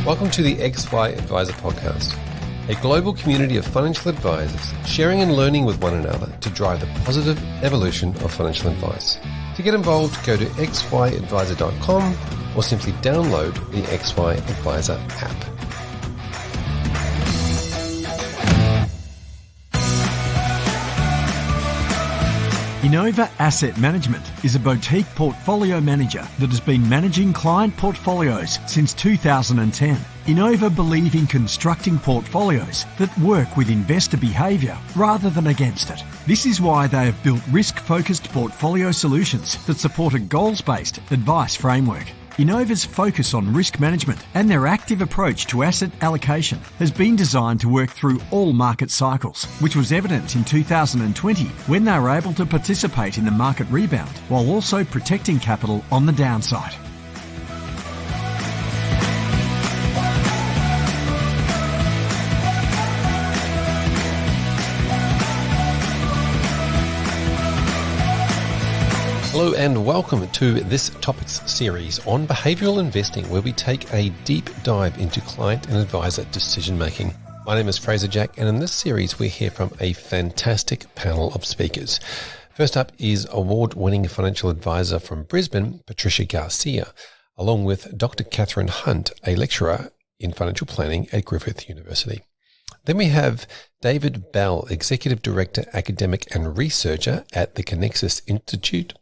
Welcome to the XY Advisor Podcast, a global community of financial advisors sharing and learning with one another to drive the positive evolution of financial advice. To get involved, go to xyadvisor.com or simply download the XY Advisor app. Innova Asset Management is a boutique portfolio manager that has been managing client portfolios since 2010. Innova believe in constructing portfolios that work with investor behaviour rather than against it. This is why they have built risk-focused portfolio solutions that support a goals-based advice framework. Innova's focus on risk management and their active approach to asset allocation has been designed to work through all market cycles, which was evident in 2020 when they were able to participate in the market rebound while also protecting capital on the downside. Hello and welcome to this topics series on behavioural investing, where we take a deep dive into client and advisor decision making. My name is Fraser Jack, and in this series we hear from a fantastic panel of speakers. First up is award-winning financial advisor from Brisbane, Patricia Garcia, along with Dr. Katherine Hunt, a lecturer in financial planning at Griffith University. Then we have David Bell, Executive Director, Academic and Researcher at the Conexus Institute,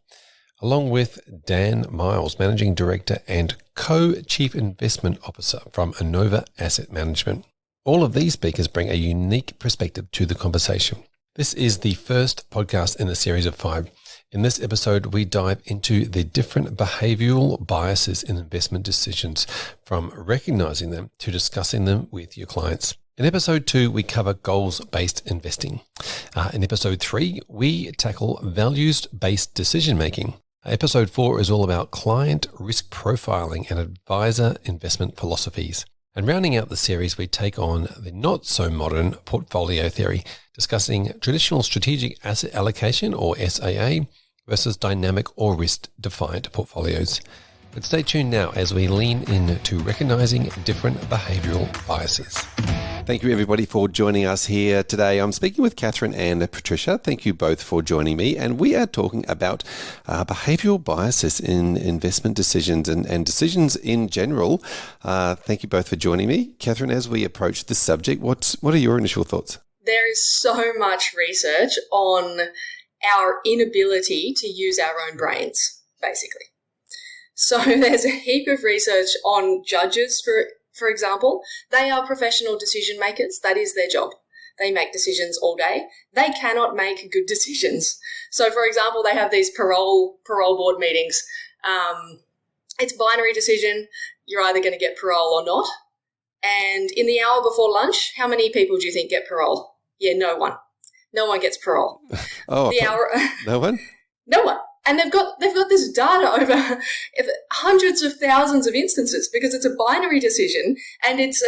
along with Dan Miles, Managing Director and Co-Chief Investment Officer from Innova Asset Management. All of these speakers bring a unique perspective to the conversation. This is the first podcast in a series of 5. In this episode, we dive into the different behavioural biases in investment decisions, from recognizing them to discussing them with your clients. In episode 2, we cover goals-based investing. In episode 3, we tackle values-based decision-making. Episode 4 is all about client risk profiling and advisor investment philosophies. And rounding out the series, we take on the not-so-modern portfolio theory, discussing traditional strategic asset allocation, or SAA, versus dynamic or risk-defined portfolios. But stay tuned now as we lean into recognizing different behavioural biases. Thank you, everybody, for joining us here today. I'm speaking with Katherine and Patricia. Thank you both for joining me. And we are talking about behavioural biases in investment decisions and decisions in general. Thank you both for joining me. Katherine, as we approach this subject, what are your initial thoughts? There is so much research on our inability to use our own brains, basically. So there's a heap of research on judges, for example. They are professional decision makers. That is their job. They make decisions all day. They cannot make good decisions. So, for example, they have these parole board meetings. It's binary decision. You're either going to get parole or not. And in the hour before lunch, how many people do you think get parole? Yeah, no one. No one gets parole. No one? No one. And they've got this data over hundreds of thousands of instances, because it's a binary decision and it's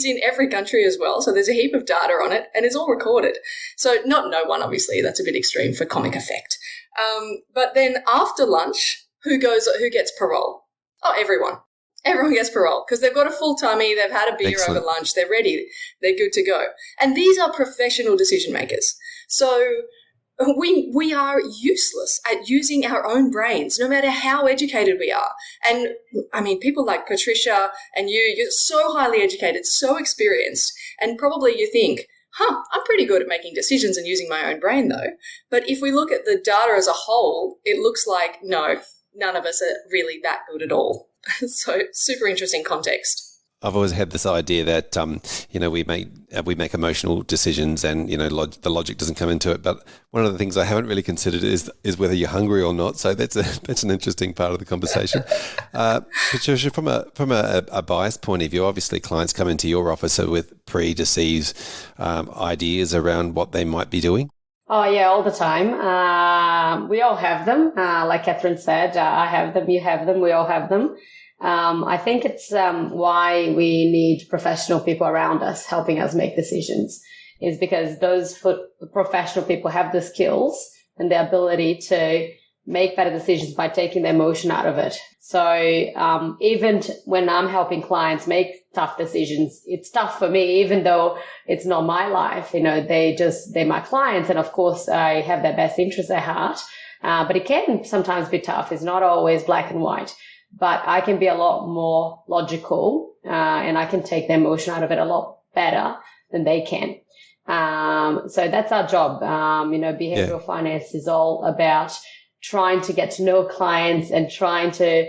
in every country as well. So there's a heap of data on it and it's all recorded. So not no one, obviously, that's a bit extreme for comic effect. But then after lunch, who gets parole? Oh, everyone. Everyone gets parole because they've got a full tummy, they've had a beer Excellent. over lunch, they're ready, they're good to go. And these are professional decision makers. So we are useless at using our own brains, no matter how educated we are. And I mean, people like Patricia and you're so highly educated, so experienced, and probably you think, I'm pretty good at making decisions and using my own brain though. But if we look at the data as a whole, it looks like, no, none of us are really that good at all. So super interesting context. I've always had this idea that we make emotional decisions, and the logic doesn't come into it. But one of the things I haven't really considered is whether you're hungry or not. So that's an interesting part of the conversation. Patricia, from a bias point of view, obviously clients come into your office with preconceived ideas around what they might be doing. Oh yeah, all the time. We all have them. Like Katherine said, I have them, you have them, we all have them. I think it's why we need professional people around us helping us make decisions, is because those professional people have the skills and the ability to make better decisions by taking the emotion out of it. So even when I'm helping clients make tough decisions, it's tough for me, even though it's not my life. They're my clients. And of course, I have their best interests at heart. But it can sometimes be tough. It's not always black and white. But I can be a lot more logical, and I can take the emotion out of it a lot better than they can. So that's our job. Behavioral finance is all about trying to get to know clients and trying to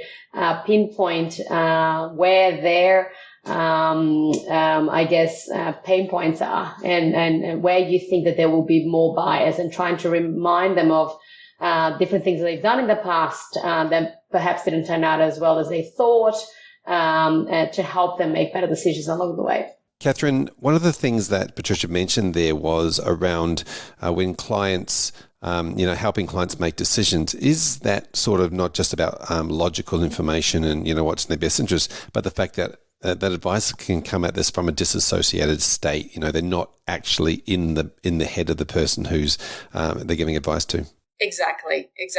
pinpoint where their pain points are and where you think that there will be more bias, and trying to remind them of different things that they've done in the past that perhaps didn't turn out as well as they thought, to help them make better decisions along the way. Katherine, one of the things that Patricia mentioned there was around when clients, helping clients make decisions. Is that sort of not just about logical information and, what's in their best interest, but the fact that that advice can come at this from a disassociated state? They're not actually in the head of the person who's they're giving advice to. Exactly. It's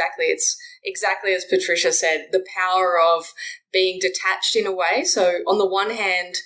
exactly as Patricia said, the power of being detached in a way. So on the one hand,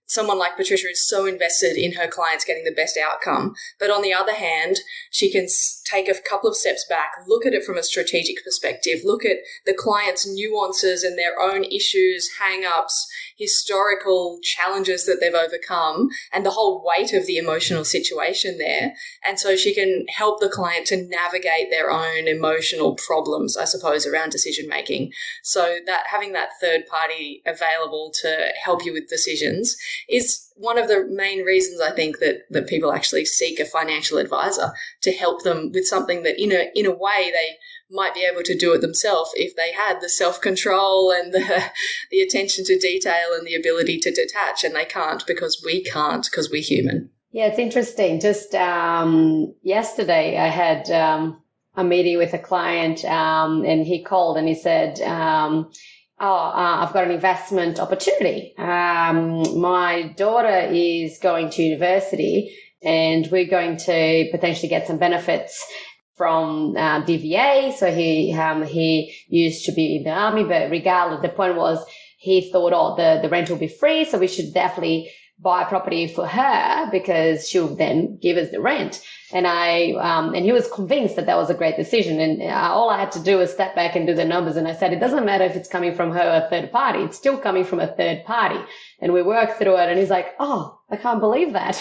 someone like Patricia is so invested in her clients getting the best outcome. But on the other hand, she can take a couple of steps back, look at it from a strategic perspective, look at the client's nuances and their own issues, hang-ups, historical challenges that they've overcome, and the whole weight of the emotional situation there. And so she can help the client to navigate their own emotional problems, I suppose, around decision making. So that having that third party available to help you with decisions is one of the main reasons I think that people actually seek a financial advisor to help them with something that in a way they might be able to do it themselves if they had the self-control and the attention to detail and the ability to detach, and they can't because we're human. Yeah, it's interesting. Just yesterday I had a meeting with a client and he called and he said, I've got an investment opportunity. My daughter is going to university and we're going to potentially get some benefits from DVA. So he used to be in the army, but regardless, the point was he thought, the rent will be free, so we should definitely buy a property for her because she'll then give us the rent. And and he was convinced that was a great decision. And all I had to do was step back and do the numbers. And I said, it doesn't matter if it's coming from her or a third party. It's still coming from a third party. And we worked through it. And he's like, oh, I can't believe that.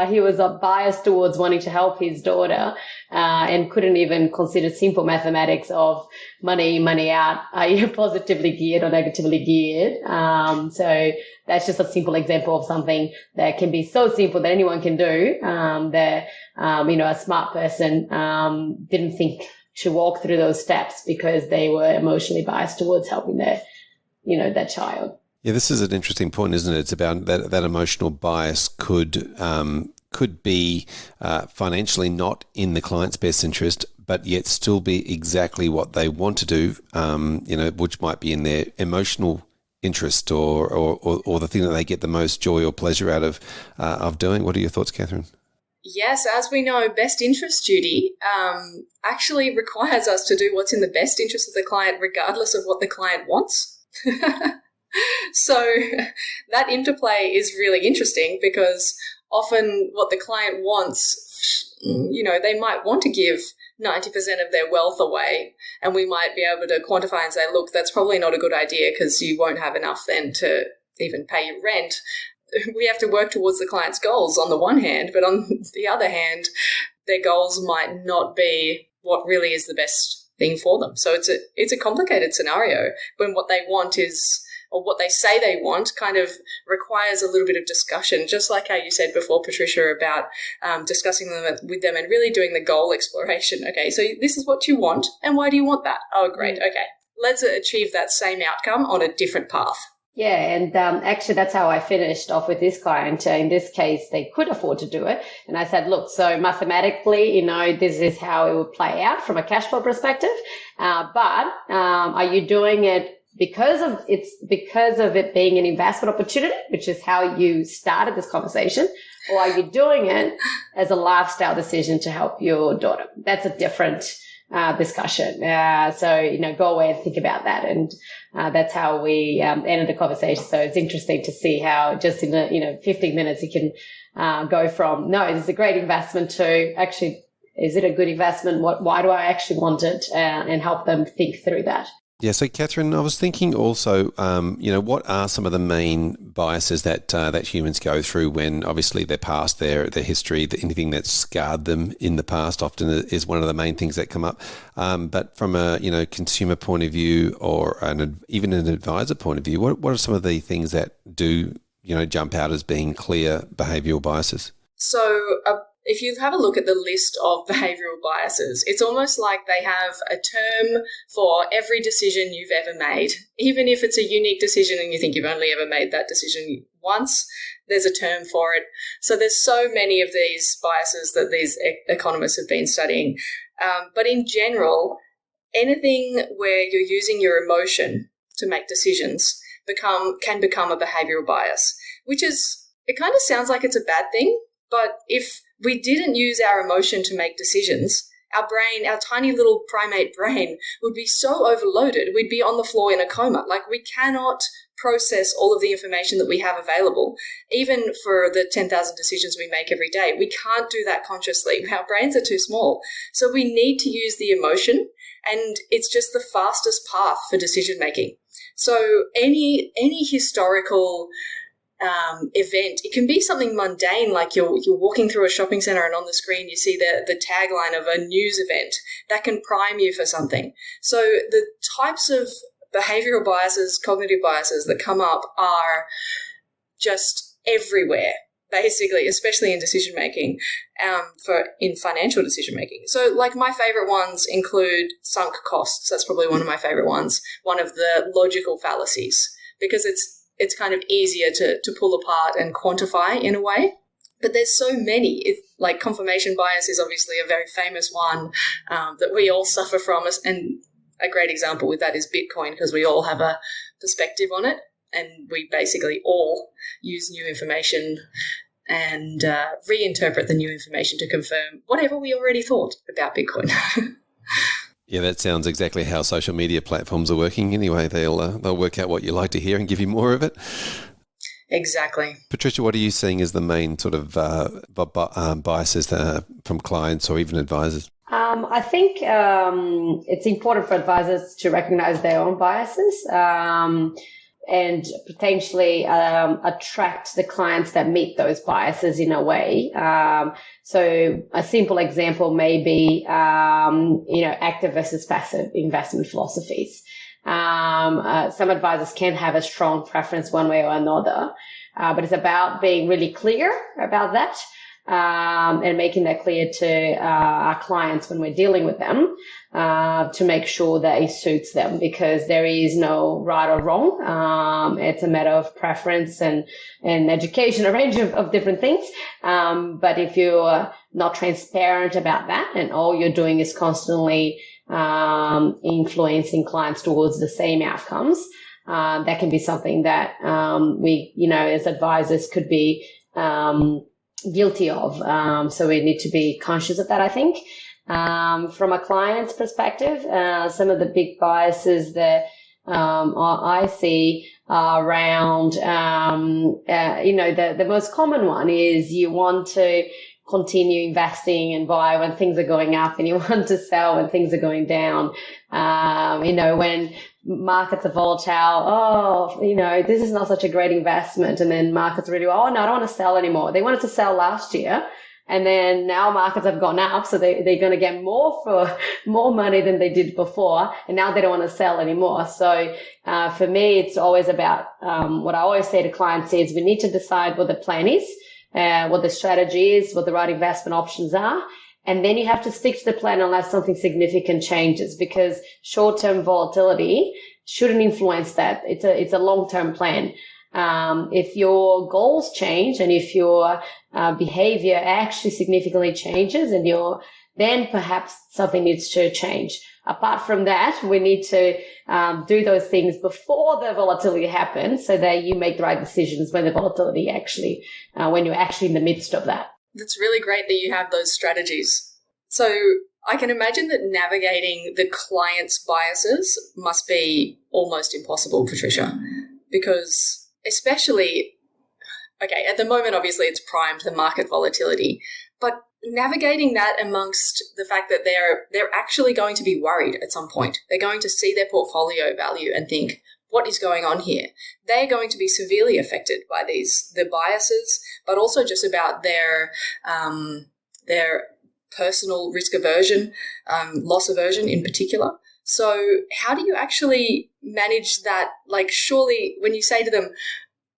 He was biased towards wanting to help his daughter and couldn't even consider simple mathematics of money out. Are you positively geared or negatively geared? So that's just a simple example of something that can be so simple that anyone can do. That a smart person didn't think to walk through those steps because they were emotionally biased towards helping their child. Yeah, this is an interesting point, isn't it? It's about that emotional bias could be financially not in the client's best interest, but yet still be exactly what they want to do, which might be in their emotional interest or the thing that they get the most joy or pleasure out of doing. What are your thoughts, Katherine? Yes, as we know, best interest duty actually requires us to do what's in the best interest of the client regardless of what the client wants. So that interplay is really interesting because often what the client wants, they might want to give 90% of their wealth away, and we might be able to quantify and say, look, that's probably not a good idea because you won't have enough then to even pay your rent. We have to work towards the client's goals on the one hand, but on the other hand, their goals might not be what really is the best thing for them. So it's a complicated scenario when what they want or what they say they want kind of requires a little bit of discussion, just like how you said before, Patricia, about discussing them with them and really doing the goal exploration. Okay, so this is what you want, and why do you want that? Oh, great. Okay, let's achieve that same outcome on a different path. Yeah, and actually that's how I finished off with this client. In this case, they could afford to do it. And I said, look, so mathematically, this is how it would play out from a cash flow perspective. But are you doing it because of it being an investment opportunity, which is how you started this conversation, or are you doing it as a lifestyle decision to help your daughter? That's a different discussion. So, go away and think about that. And that's how we ended the conversation. So it's interesting to see how just in 15 minutes you can go from, no, this is a great investment to actually, is it a good investment? Why do I actually want it? And help them think through that. Yeah, so Katherine, I was thinking also, what are some of the main biases that humans go through when obviously their past, their history, anything that's scarred them in the past often is one of the main things that come up. But from a consumer point of view or even an advisor point of view, what are some of the things that do jump out as being clear behavioural biases? So if you have a look at the list of behavioural biases, it's almost like they have a term for every decision you've ever made. Even if it's a unique decision and you think you've only ever made that decision once, there's a term for it. So there's so many of these biases that these economists have been studying. But in general, anything where you're using your emotion to make decisions can become a behavioural bias, which is, it kind of sounds like it's a bad thing, but if we didn't use our emotion to make decisions, our brain, our tiny little primate brain, would be so overloaded, we'd be on the floor in a coma. Like, we cannot process all of the information that we have available. Even for the 10,000 decisions we make every day, we can't do that consciously. Our brains are too small. So we need to use the emotion, and it's just the fastest path for decision making. So any historical event, it can be something mundane, like you're walking through a shopping center and on the screen you see the tagline of a news event that can prime you for something. So the types of behavioral biases, cognitive biases that come up are just everywhere, basically, especially in decision making, in financial decision making. So like my favorite ones include sunk costs. That's probably one of my favorite ones. One of the logical fallacies, because it's kind of easier to pull apart and quantify in a way. But there's so many. Like confirmation bias is obviously a very famous one that we all suffer from. And a great example with that is Bitcoin, because we all have a perspective on it. And we basically all use new information and reinterpret the new information to confirm whatever we already thought about Bitcoin. Yeah, that sounds exactly how social media platforms are working anyway. They'll work out what you like to hear and give you more of it. Exactly. Patricia, what are you seeing as the main sort of biases from clients or even advisors? I think it's important for advisors to recognize their own biases and potentially attract the clients that meet those biases in a way. So a simple example may be, active versus passive investment philosophies. Some advisors can have a strong preference one way or another, but it's about being really clear about that. And making that clear to our clients when we're dealing with them to make sure that it suits them, because there is no right or wrong. It's a matter of preference and education, a range of different things. But if you're not transparent about that and all you're doing is constantly influencing clients towards the same outcomes, that can be something that we, as advisors could be guilty of. So we need to be conscious of that, I think. From a client's perspective, some of the big biases that I see are around, the most common one is you want to continue investing and buy when things are going up, and you want to sell when things are going down. When markets are volatile, this is not such a great investment. And then markets really, no, I don't want to sell anymore. They wanted to sell last year, and then now markets have gone up, so they're going to get more money than they did before, and now they don't want to sell anymore. So for me, it's always about what I always say to clients is we need to decide what the plan is, what the strategy is, what the right investment options are. And then you have to stick to the plan unless something significant changes, because short-term volatility shouldn't influence that. It's a long-term plan. If your goals change and if your behavior actually significantly changes, and then perhaps something needs to change. Apart from that, we need to do those things before the volatility happens, so that you make the right decisions when the volatility when you're actually in the midst of that. That's really great that you have those strategies. So I can imagine that navigating the client's biases must be almost impossible, Patricia, because especially, okay, at the moment, obviously it's primed, the market volatility, but navigating that amongst the fact that they're actually going to be worried at some point. They're going to see their portfolio value and think, what is going on here? They're going to be severely affected by the biases, but also just about their personal risk aversion, loss aversion in particular. So how do you actually manage that? Like, surely when you say to them,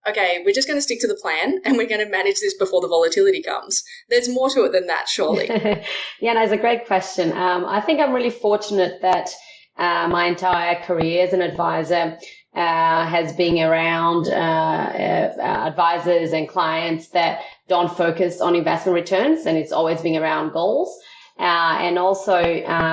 okay, we're just going to stick to the plan and we're going to manage this before the volatility comes, there's more to it than that, surely. Yeah, no, it's a great question. I think I'm really fortunate that my entire career as an advisor has been around advisors and clients that don't focus on investment returns, and it's always been around goals. And also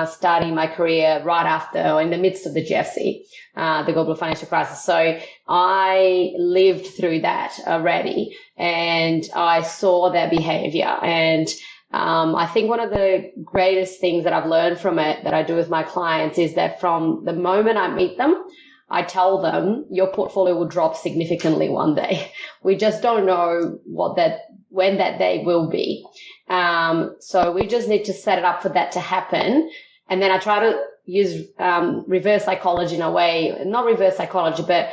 starting my career right after, or in the midst of the GFC, the global financial crisis. So I lived through that already, and I saw their behavior. And I think one of the greatest things that I've learned from it that I do with my clients is that from the moment I meet them, I tell them your portfolio will drop significantly one day. We just don't know when that day will be. So we just need to set it up for that to happen. And then I try to use reverse psychology in a way, not reverse psychology, but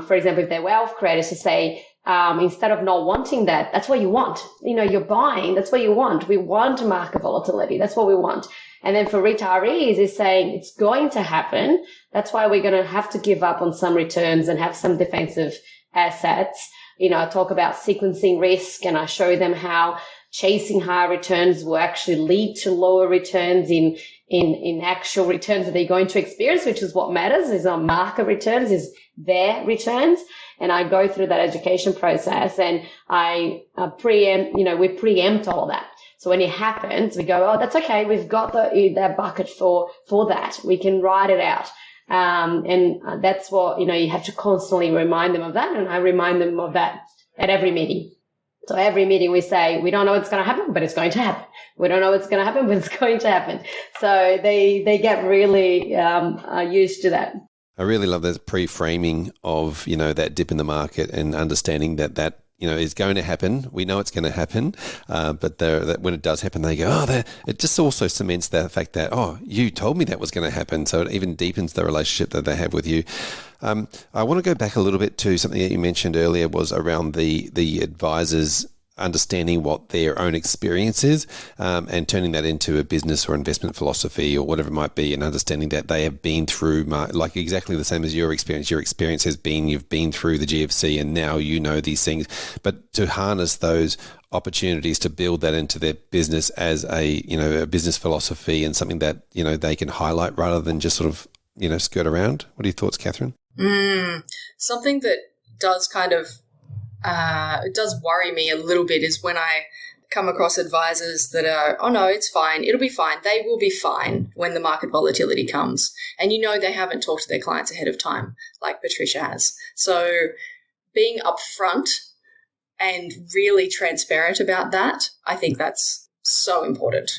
for example, if they're wealth creators, to say, instead of not wanting that, that's what you want. You know, you're buying, that's what you want. We want market volatility. That's what we want. And then for retirees, is saying it's going to happen. That's why we're going to have to give up on some returns and have some defensive assets. You know, I talk about sequencing risk, and I show them how chasing higher returns will actually lead to lower returns in actual returns that they're going to experience, which is what matters, is not market returns, is their returns. And I go through that education process, and I we preempt all that. So when it happens, we go, oh, that's okay. We've got that bucket for that. We can write it out. And that's what, you have to constantly remind them of that. And I remind them of that at every meeting. So every meeting we say, we don't know what's going to happen, but it's going to happen. We don't know what's going to happen, but it's going to happen. So they get really used to that. I really love that pre-framing of, that dip in the market and understanding that is going to happen. We know it's going to happen, but that when it does happen, they go, it just also cements the fact that, you told me that was going to happen. So it even deepens the relationship that they have with you. I want to go back a little bit to something that you mentioned earlier, was around the advisors understanding what their own experience is, and turning that into a business or investment philosophy or whatever it might be, and understanding that they have been through like exactly the same as your experience. Your experience has been, you've been through the GFC and now you know these things, but to harness those opportunities to build that into their business as a business philosophy and something that, they can highlight rather than just sort of, skirt around. What are your thoughts, Katherine? Something that does kind of it does worry me a little bit is when I come across advisors that are, oh no, it's fine, it'll be fine, they will be fine when the market volatility comes. And they haven't talked to their clients ahead of time, like Patricia has. So being upfront and really transparent about that, I think that's so important.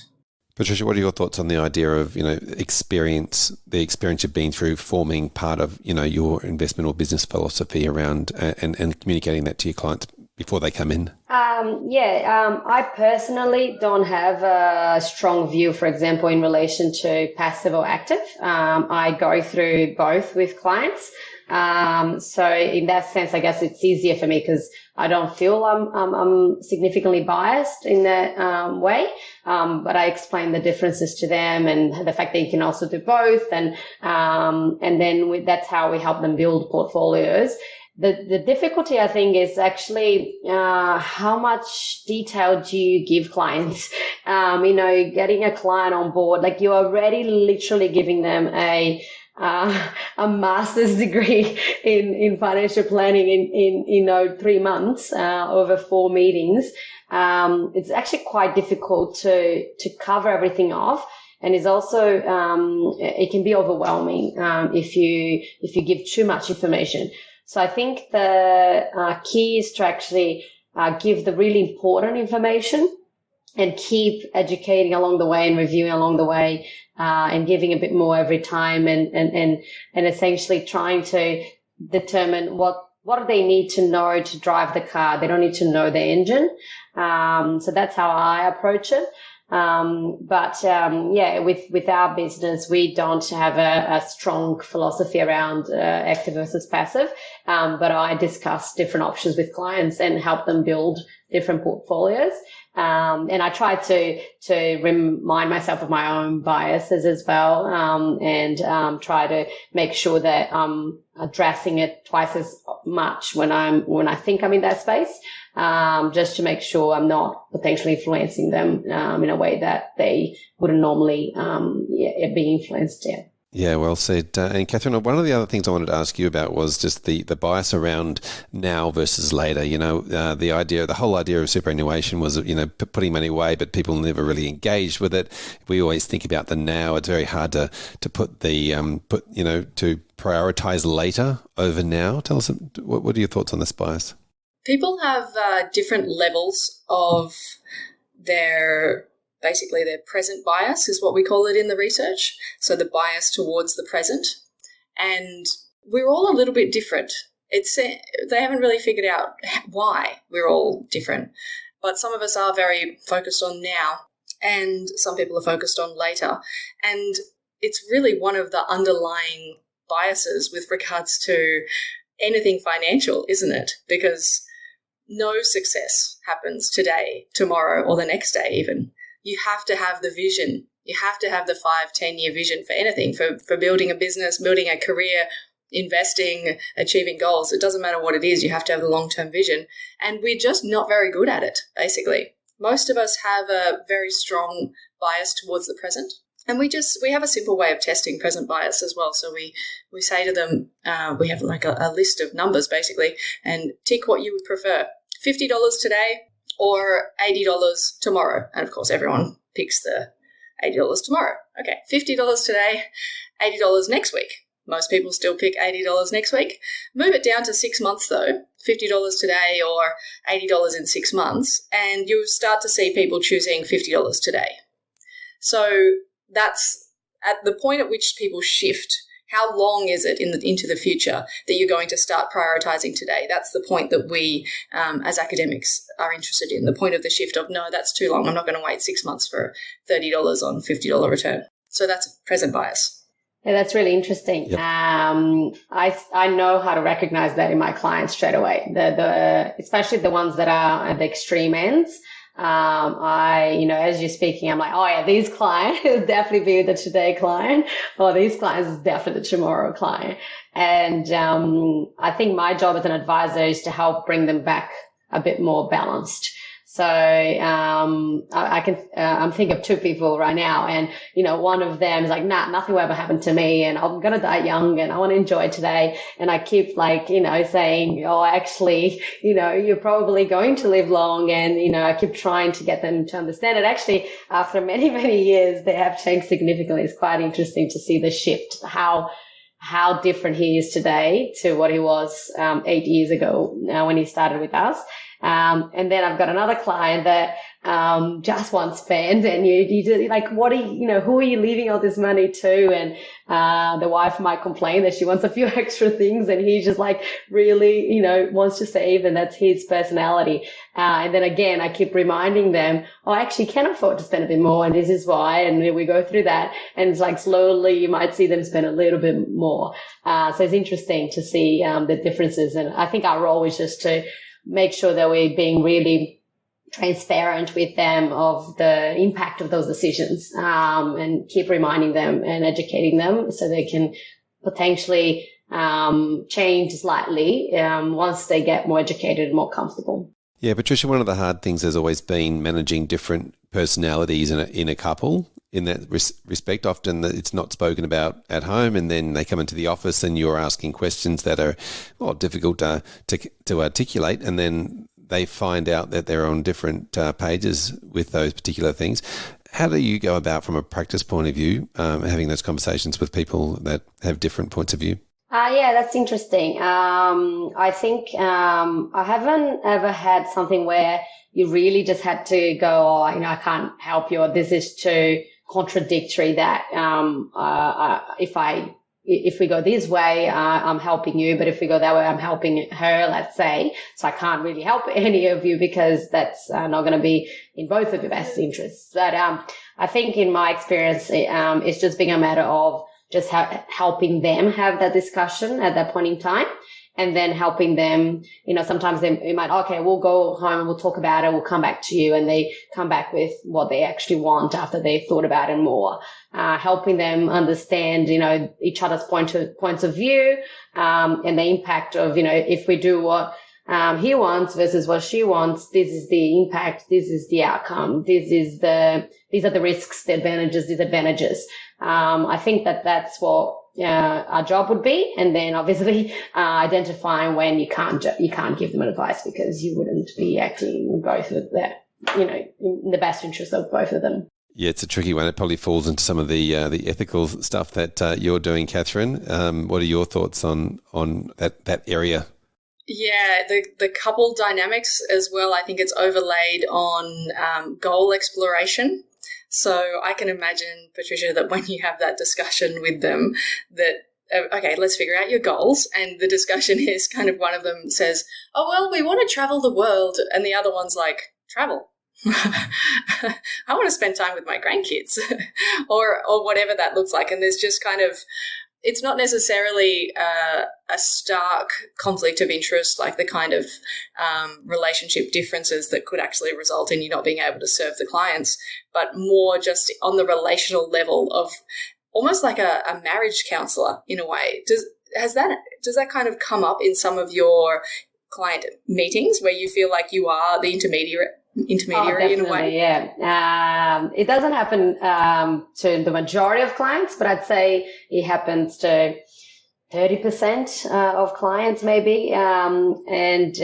Patricia, what are your thoughts on the idea of, the experience you've been through forming part of, your investment or business philosophy around and communicating that to your clients before they come in? I personally don't have a strong view, for example, in relation to passive or active. I go through both with clients. So in that sense, I guess it's easier for me because I don't feel I'm significantly biased in that way. But I explain the differences to them and the fact that you can also do both. And then that's how we help them build portfolios. The difficulty, I think, is actually how much detail do you give clients? Getting a client on board, like you're already literally giving them a master's degree in financial planning in 3 months over 4 meetings. It's actually quite difficult to cover everything off. And it's also, it can be overwhelming if you give too much information. So I think the key is to actually give the really important information and keep educating along the way and reviewing along the way, and giving a bit more every time, and essentially trying to determine what do they need to know to drive the car. They don't need to know the engine. So that's how I approach it. With our business, we don't have a strong philosophy around active versus passive. But I discuss different options with clients and help them build different portfolios. And I try to remind myself of my own biases as well, and try to make sure that I'm addressing it twice as much when I think I'm in that space, just to make sure I'm not potentially influencing them in a way that they wouldn't normally be influenced. Yeah. Yeah, well said. And Katherine, one of the other things I wanted to ask you about was just the bias around now versus later. The whole idea of superannuation was, putting money away, but people never really engaged with it. We always think about the now. It's very hard to put to prioritize later over now. Tell us, what are your thoughts on this bias? People have different levels of their present bias is what we call it in the research. So the bias towards the present. And we're all a little bit different. They haven't really figured out why we're all different. But some of us are very focused on now, and some people are focused on later. And it's really one of the underlying biases with regards to anything financial, isn't it? Because no success happens today, tomorrow, or the next day even. You have to have the vision. You have to have the 5-10-year vision for anything, for building a business, building a career, investing, achieving goals. It doesn't matter what it is. You have to have the long-term vision. And we're just not very good at it, basically. Most of us have a very strong bias towards the present. And we have a simple way of testing present bias as well. So we say to them, we have like a list of numbers, basically, and tick what you would prefer. $50 today, or $80 tomorrow. And of course, everyone picks the $80 tomorrow. Okay, $50 today, $80 next week. Most people still pick $80 next week. Move it down to 6 months though, $50 today or $80 in 6 months, and you'll start to see people choosing $50 today. So that's at the point at which people shift. How long is it into the future that you're going to start prioritizing today? That's the point that we, as academics, are interested in, the point of the shift of, no, that's too long. I'm not going to wait 6 months for $30 on $50 return. So that's present bias. Yeah, that's really interesting. Yep. I know how to recognize that in my clients straight away, especially the ones that are at the extreme ends. As you're speaking, I'm like, oh yeah, these clients will definitely be the today client, or these clients is definitely the tomorrow client. And I think my job as an advisor is to help bring them back a bit more balanced. So I'm thinking of two people right now, and one of them is like, nothing will ever happen to me, and I'm gonna die young, and I want to enjoy today. And I keep saying, oh, actually, you're probably going to live long, and I keep trying to get them to understand it. Actually, after many, many years, they have changed significantly. It's quite interesting to see the shift, how different he is today to what he was 8 years ago when he started with us. And then I've got another client that just wants spend, and you do like, who are you leaving all this money to? And the wife might complain that she wants a few extra things, and he just really wants to save, and that's his personality. And then again, I keep reminding them, oh, I actually can afford to spend a bit more, and this is why. And we go through that, and it's slowly you might see them spend a little bit more. So it's interesting to see the differences. And I think our role is just to make sure that we're being really transparent with them of the impact of those decisions, and keep reminding them and educating them so they can potentially change slightly once they get more educated and more comfortable. Yeah, Patricia, one of the hard things has always been managing different personalities in a couple. In that respect, often it's not spoken about at home, and then they come into the office and you're asking questions that are difficult to articulate, and then they find out that they're on different pages with those particular things. How do you go about, from a practice point of view, having those conversations with people that have different points of view? Yeah, that's interesting. I think I haven't ever had something where you really just had to go, oh, I can't help you, or this is too contradictory that if we go this way, I'm helping you, but if we go that way, I'm helping her, let's say. So I can't really help any of you because that's not going to be in both of your best interests. But I think in my experience, it's just being a matter of just helping them have that discussion at that point in time, and then helping them, sometimes they might, okay, we'll go home and we'll talk about it. We'll come back to you. And they come back with what they actually want after they've thought about it more, helping them understand, each other's points of view, and the impact of, if we do what he wants versus what she wants, this is the impact, this is the outcome, these are the risks, the advantages, disadvantages. I think that's what our job would be, and then obviously identifying when you can't give them advice because you wouldn't be acting in both of that, in the best interest of both of them. Yeah, it's a tricky one. It probably falls into some of the ethical stuff that you're doing, Katherine. What are your thoughts on that area? Yeah, the couple dynamics as well. I think it's overlaid on goal exploration. So I can imagine, Patricia, that when you have that discussion with them, that, okay, let's figure out your goals. And the discussion is kind of, one of them says, oh, well, we want to travel the world. And the other one's like, travel. I want to spend time with my grandkids or whatever that looks like. And there's just kind of, it's not necessarily a stark conflict of interest, like the kind of relationship differences that could actually result in you not being able to serve the clients, but more just on the relational level of almost like a marriage counselor in a way. Does that kind of come up in some of your client meetings where you feel like you are the intermediary in a way? Yeah. It doesn't happen to the majority of clients, but I'd say it happens to 30% of clients maybe. It's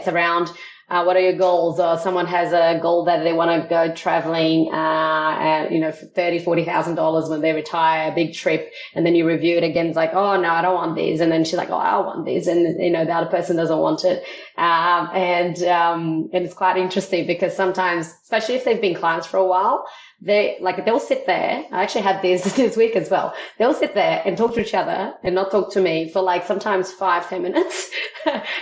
around what are your goals? Or someone has a goal that they want to go traveling, for $30,000, $40,000 when they retire, a big trip. And then you review it again. It's like, oh, no, I don't want these. And then she's like, oh, I want these. And, the other person doesn't want it. And it's quite interesting because sometimes, especially if they've been clients for a while, they'll sit there. I actually had this week as well. They'll sit there and talk to each other and not talk to me for sometimes 5-10 minutes.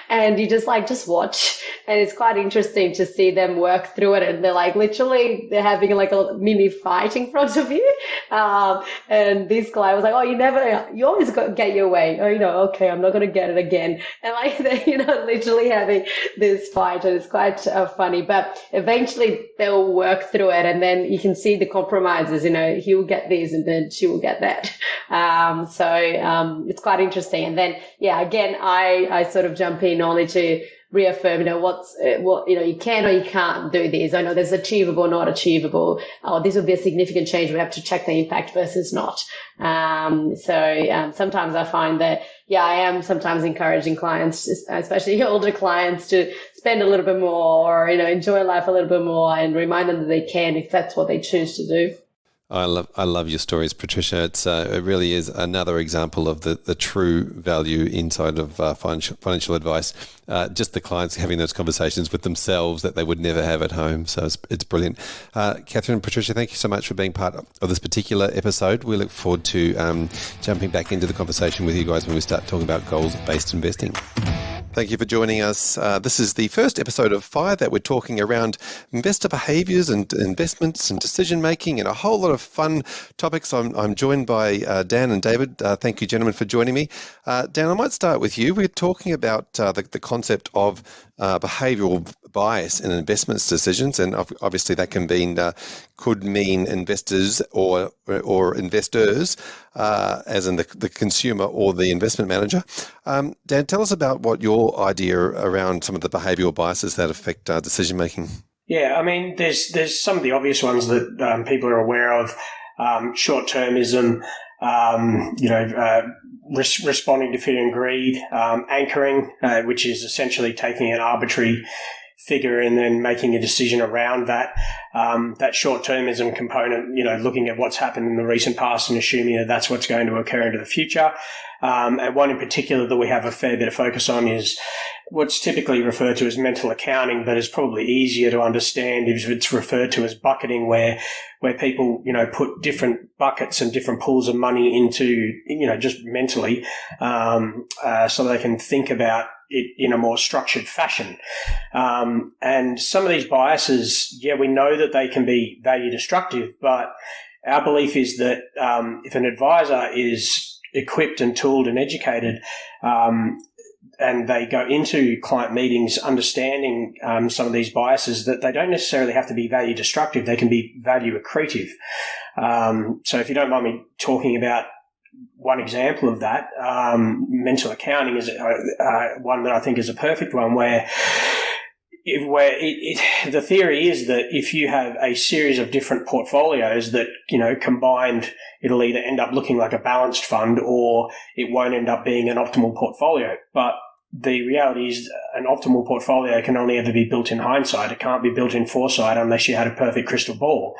And you just watch. And it's quite interesting to see them work through it. And they're they're having a mini fight in front of you. And this guy was like, oh, you always get your way. Oh, okay, I'm not going to get it again. And they're, literally having this fight. And it's quite funny, but eventually they'll work through it. And then you can see the compromises, he will get these and then she will get that. So it's quite interesting. And then, again, I sort of jump in only to reaffirm, you can or you can't do this. I know there's achievable, not achievable. Oh, this will be a significant change. We have to check the impact versus not. Sometimes I find that, I am sometimes encouraging clients, especially older clients, to spend a little bit more or, enjoy life a little bit more and remind them that they can if that's what they choose to do. I love your stories, Patricia. It really is another example of the true value inside of financial advice. Just the clients having those conversations with themselves that they would never have at home. So it's brilliant. Katherine and Patricia, thank you so much for being part of this particular episode. We look forward to jumping back into the conversation with you guys when we start talking about goals-based investing. Thank you for joining us. This is the first episode of 5 that we're talking around investor behaviours and investments and decision-making and a whole lot of fun topics. I'm joined by Dan and David. Thank you, gentlemen, for joining me. Dan, I might start with you. We're talking about the concept of behavioural bias in investments decisions, and obviously that could mean investors or investors, as in the consumer or the investment manager. Dan, tell us about what your idea around some of the behavioural biases that affect decision making. Yeah, I mean, there's some of the obvious ones that people are aware of. Short-termism, responding to fear and greed, anchoring, which is essentially taking an arbitrary figure and then making a decision around that short-termism component, looking at what's happened in the recent past and assuming that that's what's going to occur into the future. And one in particular that we have a fair bit of focus on is what's typically referred to as mental accounting, but is probably easier to understand if it's referred to as bucketing, where people, put different buckets and different pools of money into, just mentally, so they can think about it in a more structured fashion. And some of these biases, we know that they can be value destructive, but our belief is that if an advisor is equipped and tooled and educated, and they go into client meetings understanding some of these biases, that they don't necessarily have to be value destructive, they can be value accretive. So if you don't mind me talking about one example of that, mental accounting is one that I think is a perfect one, where the theory is that if you have a series of different portfolios that, combined, it'll either end up looking like a balanced fund or it won't end up being an optimal portfolio. But the reality is an optimal portfolio can only ever be built in hindsight. It can't be built in foresight unless you had a perfect crystal ball.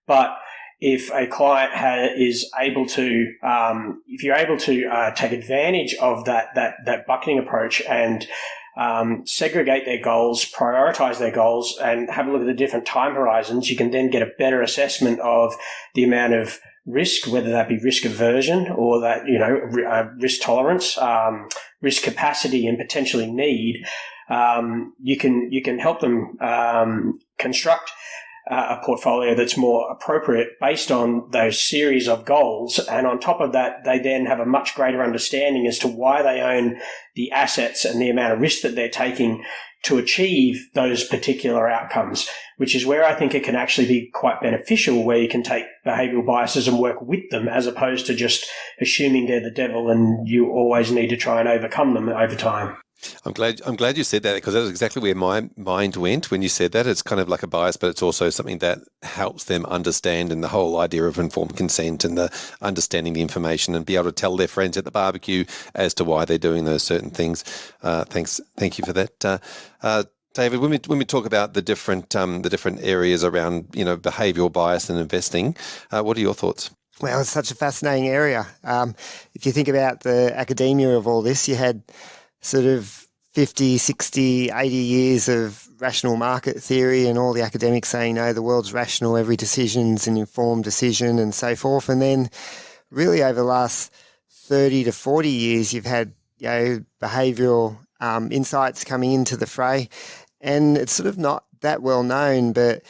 But if a client is able to, if you're able to take advantage of that bucketing approach and segregate their goals, prioritize their goals, and have a look at the different time horizons, you can then get a better assessment of the amount of risk, whether that be risk aversion or that, risk tolerance, risk capacity, and potentially need. You can help them construct a portfolio that's more appropriate based on those series of goals. And on top of that, they then have a much greater understanding as to why they own the assets and the amount of risk that they're taking to achieve those particular outcomes, which is where I think it can actually be quite beneficial, where you can take behavioural biases and work with them as opposed to just assuming they're the devil and you always need to try and overcome them over time. I'm glad you said that, because that was exactly where my mind went when you said that. It's kind of like a bias, but it's also something that helps them understand, and the whole idea of informed consent and the understanding the information and be able to tell their friends at the barbecue as to why they're doing those certain things. Thank you for that. David, when we talk about the different areas around behavioural bias and investing, what are your thoughts? Well, it's such a fascinating area. If you think about the academia of all this, you had sort of 50, 60, 80 years of rational market theory and all the academics saying, no, the world's rational, every decision's an informed decision and so forth. And then really over the last 30 to 40 years, you've had, behavioural insights coming into the fray. And it's sort of not that well known, but,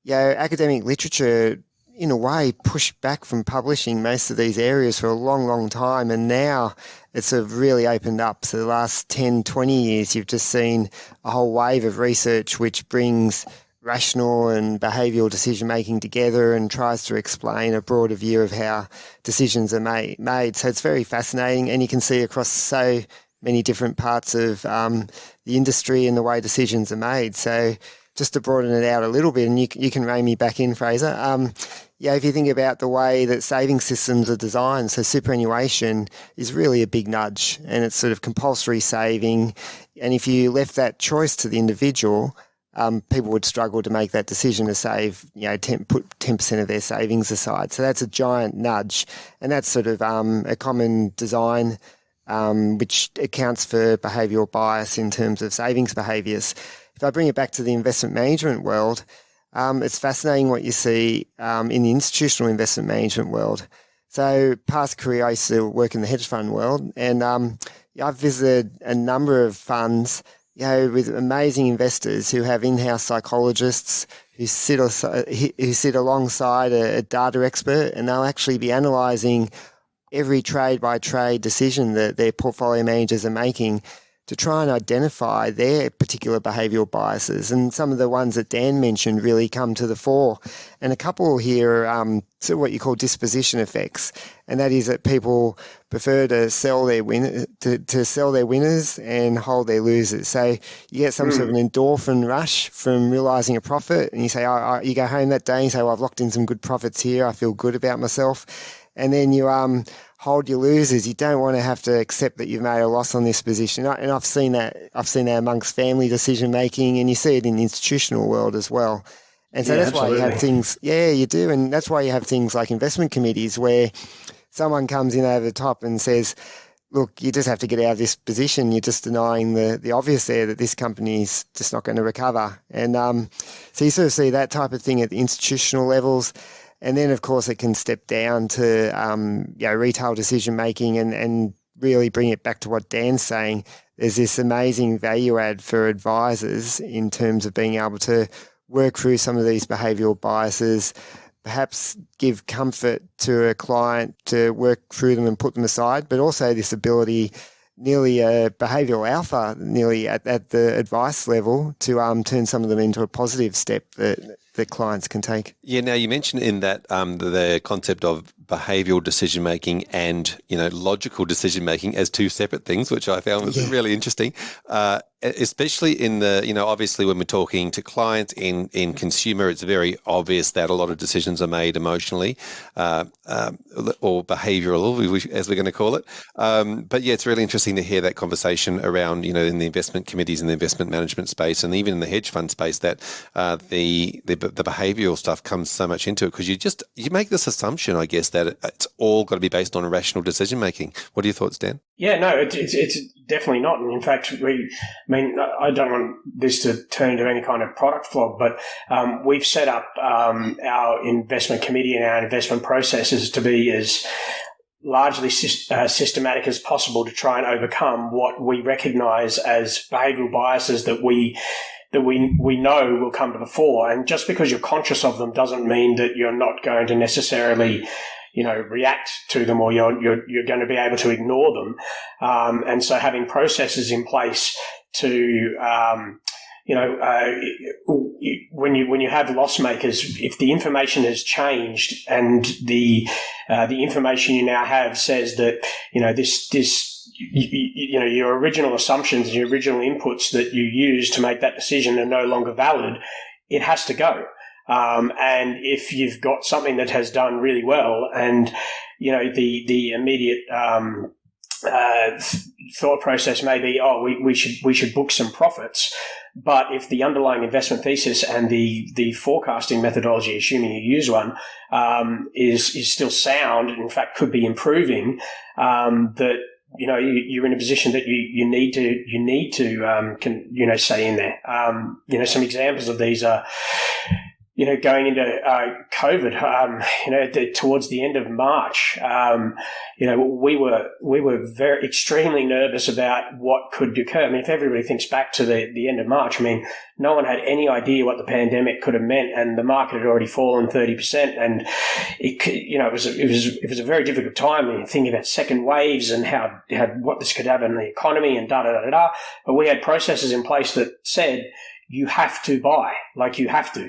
academic literature in a way pushed back from publishing most of these areas for a long, long time. And now it's sort of really opened up. So the last 10, 20 years, you've just seen a whole wave of research which brings rational and behavioural decision-making together and tries to explain a broader view of how decisions are made. So it's very fascinating, and you can see across so many different parts of the industry and the way decisions are made. So just to broaden it out a little bit, and you can rein me back in, Fraser, if you think about the way that saving systems are designed, so superannuation is really a big nudge, and it's sort of compulsory saving. And if you left that choice to the individual, people would struggle to make that decision to save, put 10% of their savings aside. So that's a giant nudge, and that's sort of a common design which accounts for behavioural bias in terms of savings behaviours. If I bring it back to the investment management world, it's fascinating what you see in the institutional investment management world. So past career, I used to work in the hedge fund world, and I've visited a number of funds, with amazing investors who have in-house psychologists who sit alongside a data expert, and they'll actually be analysing every trade-by-trade decision that their portfolio managers are making to try and identify their particular behavioural biases. And some of the ones that Dan mentioned really come to the fore. And a couple here are what you call disposition effects, and that is that people prefer to sell their winners and hold their losers. So you get some sort of an endorphin rush from realising a profit, and you say, you go home that day and you say, well, I've locked in some good profits here, I feel good about myself. And then you hold your losers. You don't want to have to accept that you've made a loss on this position. And I've seen that amongst family decision making, and you see it in the institutional world as well. And so that's absolutely. why you have things, you do. And that's why you have things like investment committees where someone comes in over the top and says, look, you just have to get out of this position. You're just denying the obvious there that this company's just not going to recover. And so you sort of see that type of thing at the institutional levels. And then, of course, it can step down to retail decision making and really bring it back to what Dan's saying. There's this amazing value add for advisors in terms of being able to work through some of these behavioural biases, perhaps give comfort to a client to work through them and put them aside, but also this ability, nearly a behavioural alpha, nearly at the advice level, to turn some of them into a positive step that clients can take. Yeah, now you mentioned in that the concept of behavioural decision making and logical decision making as two separate things, which I found was really interesting. Especially in the obviously when we're talking to clients in consumer, it's very obvious that a lot of decisions are made emotionally or behavioural, as we're going to call it. But yeah, it's really interesting to hear that conversation around in the investment committees and the investment management space, and even in the hedge fund space, that the behavioural stuff comes so much into it, because you make this assumption, I guess, that it's all got to be based on rational decision making. What are your thoughts, Dan? Yeah, no, it's definitely not. And in fact, I don't want this to turn into any kind of product flog, but we've set up our investment committee and our investment processes to be as largely systematic as possible to try and overcome what we recognise as behavioural biases that we know will come to the fore. And just because you're conscious of them doesn't mean that you're not going to necessarily react to them, or you're going to be able to ignore them. And so having processes in place to, when you have loss makers, if the information has changed and the information you now have says that, your original assumptions and your original inputs that you use to make that decision are no longer valid, it has to go. And if you've got something that has done really well, and the immediate thought process may be, we should book some profits, but if the underlying investment thesis and the forecasting methodology, assuming you use one, is still sound, and in fact could be improving, that you're in a position that you need to stay in there. Some examples of these are, going into COVID, towards the end of March, we were very extremely nervous about what could occur. I mean, if everybody thinks back to the end of March, no one had any idea what the pandemic could have meant, and the market had already fallen 30%, and it was a very difficult time. Thinking about second waves and how what this could have on the economy and But we had processes in place that said, you have to buy, you have to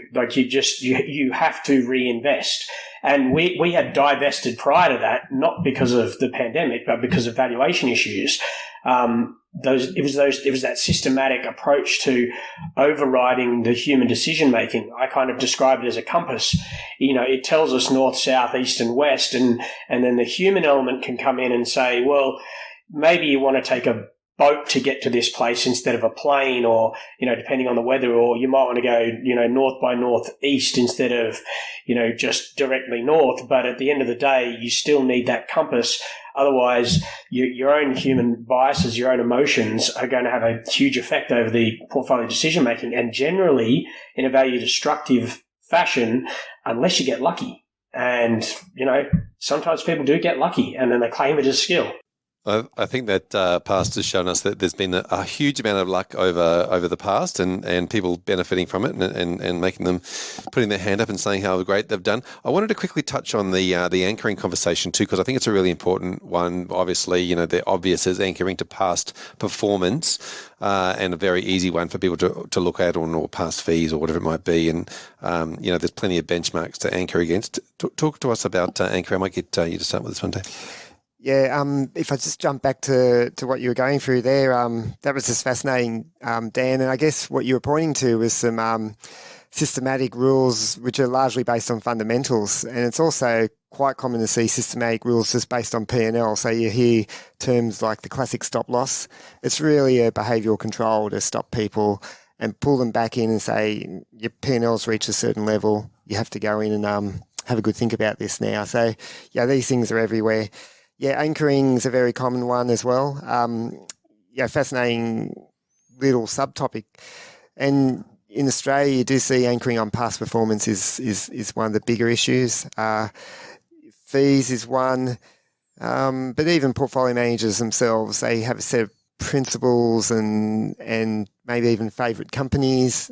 reinvest. And we had divested prior to that, not because of the pandemic, but because of valuation issues. It was that systematic approach to overriding the human decision making. I kind of describe it as a compass. It tells us north, south, east, and west, and then the human element can come in and say, well, maybe you want to take a boat to get to this place instead of a plane, or, depending on the weather, or you might want to go, north by northeast instead of, just directly north. But at the end of the day, you still need that compass. Otherwise, your own human biases, your own emotions are going to have a huge effect over the portfolio decision making, and generally in a value destructive fashion, unless you get lucky. And, sometimes people do get lucky and then they claim it as skill. I think that past has shown us that there's been a huge amount of luck over the past, and people benefiting from it and making them, putting their hand up and saying how great they've done. I wanted to quickly touch on the anchoring conversation too, because I think it's a really important one. Obviously, the obvious is anchoring to past performance, and a very easy one for people to look at, or past fees or whatever it might be. And there's plenty of benchmarks to anchor against. Talk to us about anchoring. I might get you to start with this one, Dave. Yeah, if I just jump back to what you were going through there, that was just fascinating, Dan. And I guess what you were pointing to was some systematic rules which are largely based on fundamentals. And it's also quite common to see systematic rules just based on P&L. So you hear terms like the classic stop loss. It's really a behavioural control to stop people and pull them back in and say, your P&L's reached a certain level. You have to go in and have a good think about this now. So, yeah, these things are everywhere. Yeah, anchoring is a very common one as well. Fascinating little subtopic. And in Australia, you do see anchoring on past performance is one of the bigger issues. Fees is one, but even portfolio managers themselves, they have a set of principles and maybe even favourite companies.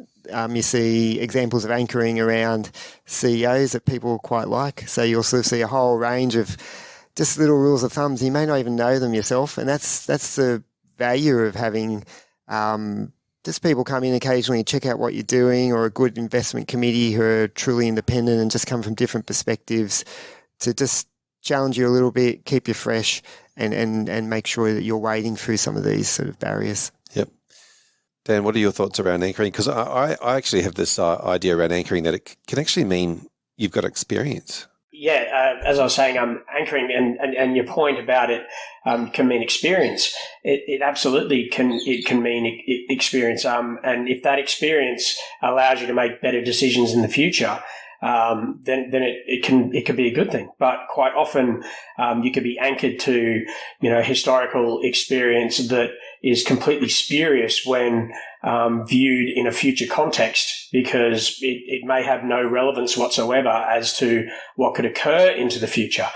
You see examples of anchoring around CEOs that people quite like. So you also see a whole range of just little rules of thumbs. You may not even know them yourself, and that's the value of having just people come in occasionally and check out what you're doing, or a good investment committee who are truly independent and just come from different perspectives to just challenge you a little bit, keep you fresh, and make sure that you're wading through some of these sort of barriers. Yep. Dan, what are your thoughts around anchoring? Because I actually have this idea around anchoring that it can actually mean you've got experience. Yeah, as I was saying, anchoring and your point about it can mean experience. It absolutely can mean experience. And if that experience allows you to make better decisions in the future, then it can be a good thing. But quite often, you could be anchored to, historical experience that is completely spurious when viewed in a future context, because it may have no relevance whatsoever as to what could occur into the future.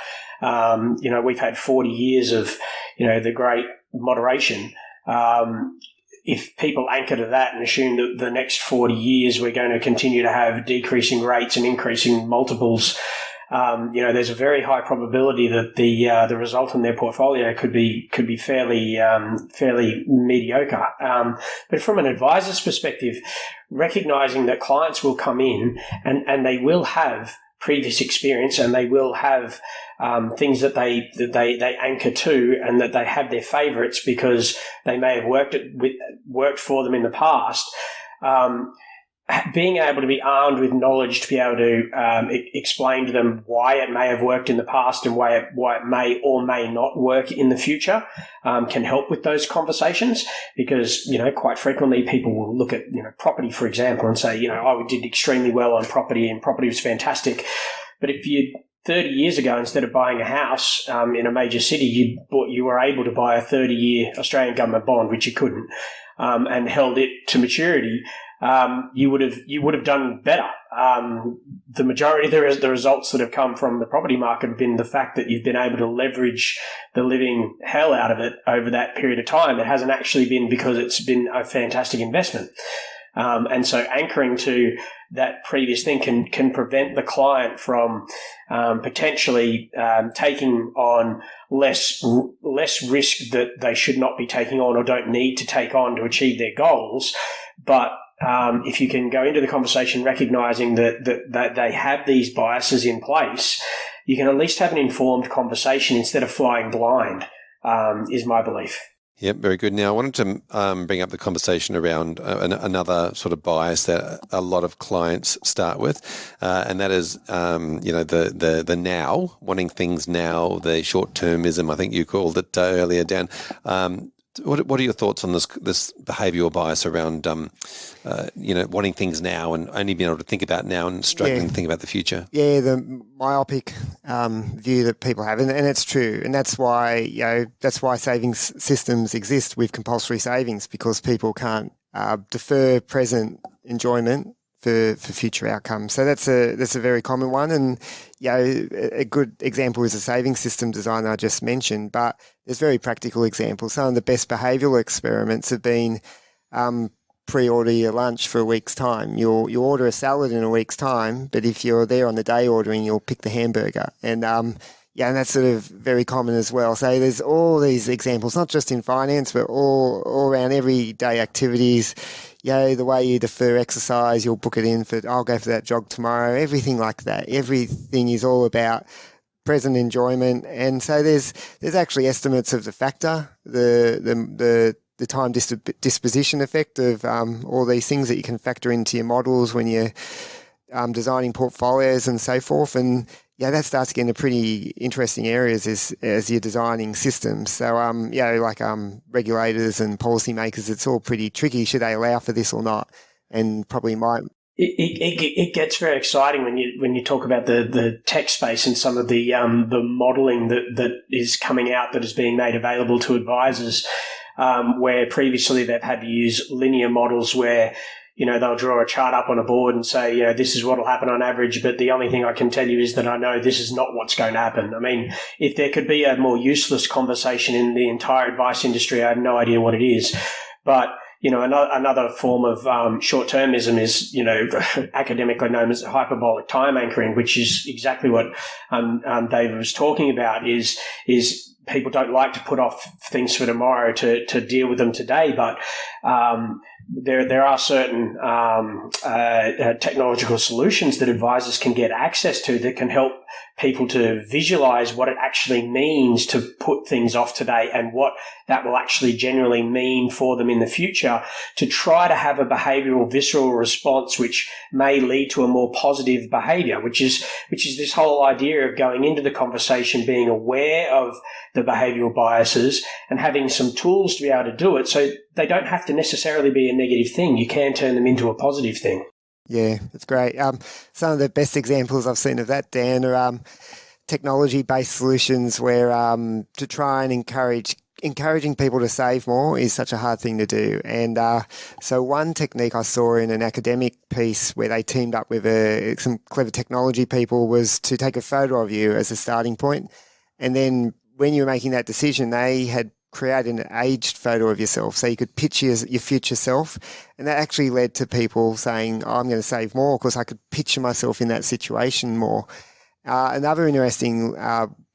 We've had 40 years of, the great moderation. If people anchor to that and assume that the next 40 years we're going to continue to have decreasing rates and increasing multiples, there's a very high probability that the result in their portfolio could be fairly mediocre. But from an advisor's perspective, recognizing that clients will come in and they will have previous experience and they will have things that they anchor to, and that they have their favourites because they may have worked for them in the past. Being able to be armed with knowledge to be able to explain to them why it may have worked in the past and why it may or may not work in the future can help with those conversations, because, quite frequently people will look at, property, for example, and say, we did extremely well on property and property was fantastic. But if you 30 years ago, instead of buying a house in a major city, you were able to buy a 30-year Australian government bond, which you couldn't, and held it to maturity, you would have done better. The majority of the results that have come from the property market have been the fact that you've been able to leverage the living hell out of it over that period of time. It hasn't actually been because it's been a fantastic investment. And so anchoring to that previous thing can prevent the client from potentially taking on less risk that they should not be taking on or don't need to take on to achieve their goals. But if you can go into the conversation recognizing that they have these biases in place, you can at least have an informed conversation instead of flying blind, is my belief. Yep, very good. Now, I wanted to bring up the conversation around another sort of bias that a lot of clients start with, and that is, the now, wanting things now, the short-termism, I think you called it earlier, Dan. What are your thoughts on this behavioural bias around, wanting things now and only being able to think about now and struggling to think about the future? Yeah, the myopic view that people have, and it's true, and that's why savings systems exist with compulsory savings, because people can't defer present enjoyment for future outcomes. So that's a very common one, and a good example is a savings system design I just mentioned. But there's very practical examples. Some of the best behavioural experiments have been pre-order your lunch for a week's time. You'll order a salad in a week's time, but if you're there on the day ordering, you'll pick the hamburger. And and that's sort of very common as well. So there's all these examples, not just in finance, but all around everyday activities. The way you defer exercise, you'll book it in for, I'll go for that jog tomorrow, everything like that. Everything is all about present enjoyment. And so there's actually estimates of the factor, the the time disposition effect of all these things that you can factor into your models when you're designing portfolios and so forth. And yeah, that starts getting into pretty interesting areas as you're designing systems. So, regulators and policymakers, it's all pretty tricky. Should they allow for this or not? And probably might. It gets very exciting when you talk about the tech space and some of the modelling that is coming out that is being made available to advisors, where previously they've had to use linear models where they'll draw a chart up on a board and say, this is what will happen on average, but the only thing I can tell you is that I know this is not what's going to happen. I mean, if there could be a more useless conversation in the entire advice industry, I have no idea what it is. But another form of short-termism is, academically known as hyperbolic time anchoring, which is exactly what David was talking about. Is people don't like to put off things for tomorrow to deal with them today, but there are certain technological solutions that advisors can get access to that can help people to visualize what it actually means to put things off today and what that will actually generally mean for them in the future, to try to have a behavioral visceral response which may lead to a more positive behavior, which is this whole idea of going into the conversation being aware of the behavioral biases and having some tools to be able to do it, so they don't have to necessarily be a negative thing. You can turn them into a positive thing. Yeah, that's great. Some of the best examples I've seen of that, Dan, are technology-based solutions where to try and encouraging people to save more is such a hard thing to do. And so one technique I saw in an academic piece where they teamed up with some clever technology people was to take a photo of you as a starting point. And then when you were making that decision, they had created an aged photo of yourself so you could picture your future self. And that actually led to people saying, I'm going to save more because I could picture myself in that situation more. Another interesting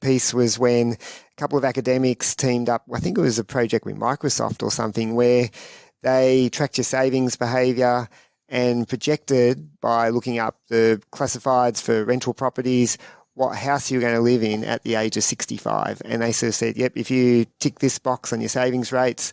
piece was when a couple of academics teamed up, I think it was a project with Microsoft or something, where they tracked your savings behaviour and projected by looking up the classifieds for rental properties what house you're going to live in at the age of 65. And they sort of said, yep, if you tick this box on your savings rates,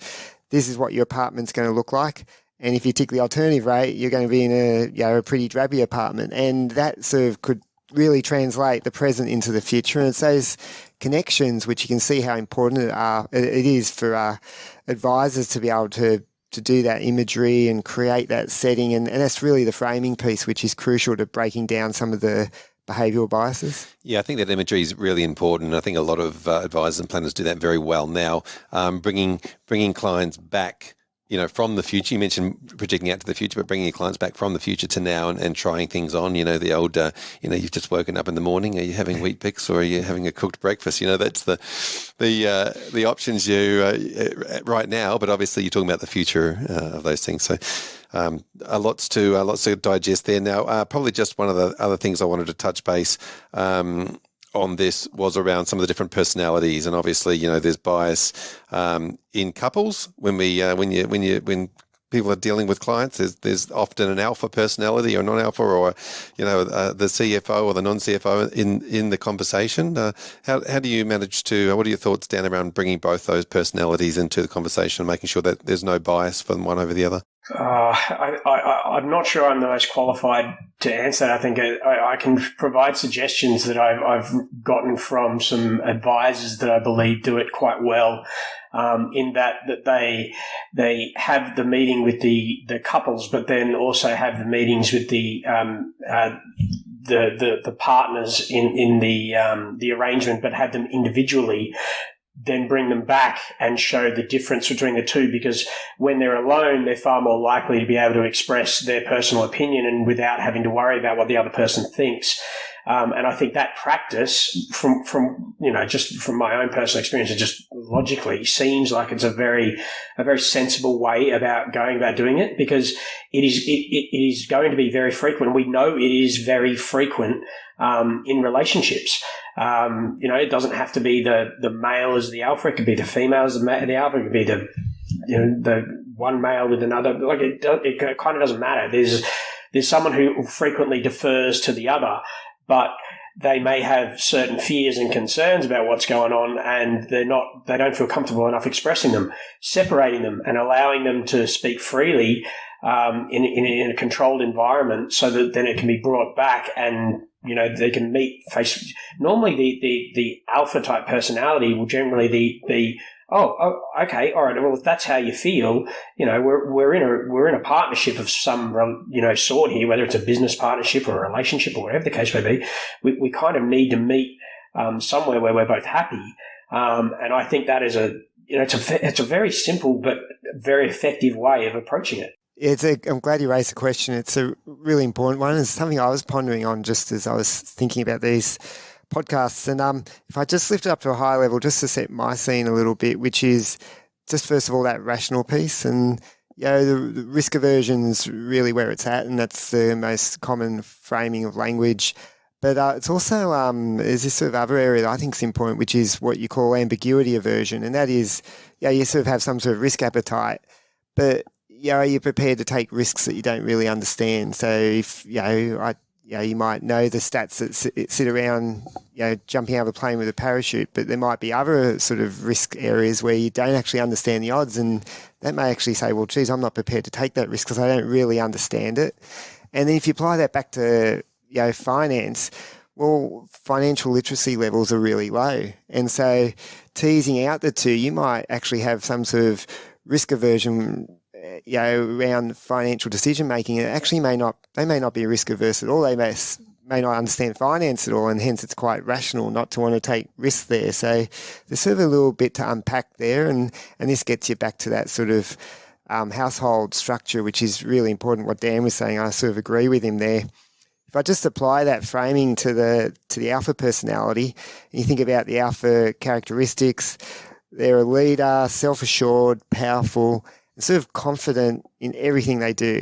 this is what your apartment's going to look like. And if you tick the alternative rate, you're going to be in a pretty drabby apartment. And that sort of could really translate the present into the future. And it's those connections which you can see how important it is for advisors to be able to do that imagery and create that setting. And that's really the framing piece, which is crucial to breaking down some of the behavioural biases. Yeah, I think that imagery is really important. I think a lot of advisors and planners do that very well now, bringing clients back, from the future. You mentioned projecting out to the future, but bringing your clients back from the future to now and trying things on. The old, you've just woken up in the morning. Are you having Wheat Bix or are you having a cooked breakfast? That's the options right now. But obviously, you're talking about the future of those things. So. Lots to digest there. Now, probably just one of the other things I wanted to touch base on this was around some of the different personalities, and obviously, there's bias in couples when people are dealing with clients. There's often an alpha personality or non-alpha, or the CFO or the non-CFO in the conversation. How do you manage to? What are your thoughts, Dan, around bringing both those personalities into the conversation and making sure that there's no bias from one over the other? I'm not sure I'm the most qualified to answer. I think I can provide suggestions that I've gotten from some advisors that I believe do it quite well, in that they have the meeting with the couples, but then also have the meetings with the partners in the arrangement, but have them individually, then bring them back and show the difference between the two, because when they're alone, they're far more likely to be able to express their personal opinion and without having to worry about what the other person thinks. And I think that practice from just from my own personal experience, and just logically seems like it's a very sensible way about going about doing it, because it is going to be very frequent. We know it is very frequent in relationships. It doesn't have to be the male as the alpha. It could be the female as the alpha. It could be the one male with another. Like it kind of doesn't matter. There's someone who frequently defers to the other, but they may have certain fears and concerns about what's going on, and they don't feel comfortable enough expressing them. Separating them and allowing them to speak freely in a controlled environment, so that then it can be brought back and they can face. Normally, the alpha type personality will generally be okay, all right. Well, if that's how you feel, we're in a partnership of some sort here, whether it's a business partnership or a relationship or whatever the case may be. We kind of need to meet somewhere where we're both happy, and I think that is it's a very simple but very effective way of approaching it. I'm glad you raised the question. It's a really important one. It's something I was pondering on just as I was thinking about these podcasts. And if I just lift it up to a high level, just to set my scene a little bit, which is just first of all that rational piece. And the risk aversion is really where it's at, and that's the most common framing of language. But it's also there's this sort of other area that I think is important, which is what you call ambiguity aversion, and that is you sort of have some sort of risk appetite, but are you prepared to take risks that you don't really understand? So if you might know the stats that sit around jumping out of a plane with a parachute, but there might be other sort of risk areas where you don't actually understand the odds, and that may actually say, well, geez, I'm not prepared to take that risk because I don't really understand it. And then if you apply that back to finance, well, financial literacy levels are really low, and so teasing out the two, you might actually have some sort of risk aversion around financial decision making. It actually may not be risk averse at all. They may not understand finance at all, and hence it's quite rational not to want to take risks there. So there's sort of a little bit to unpack there, and this gets you back to that sort of household structure, which is really important. What Dan was saying, I sort of agree with him there. If I just apply that framing to the alpha personality, and you think about the alpha characteristics, they're a leader, self-assured, powerful, and sort of confident in everything they do.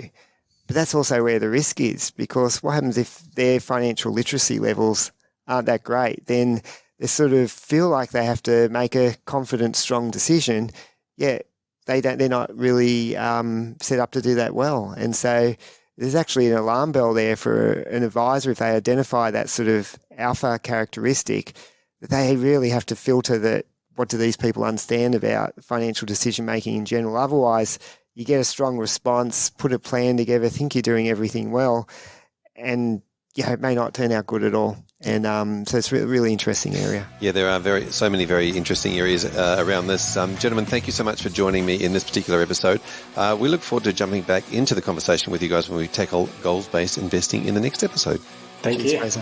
But that's also where the risk is, because what happens if their financial literacy levels aren't that great? Then they sort of feel like they have to make a confident, strong decision, yet they're not really set up to do that well. And so there's actually an alarm bell there for an advisor if they identify that sort of alpha characteristic, that they really have to filter that. What do these people understand about financial decision-making in general? Otherwise, you get a strong response, put a plan together, think you're doing everything well, and it may not turn out good at all. And so it's a really interesting area. Yeah, there are so many very interesting areas around this. Gentlemen, thank you so much for joining me in this particular episode. We look forward to jumping back into the conversation with you guys when we tackle goals-based investing in the next episode. Thank you. Fraser.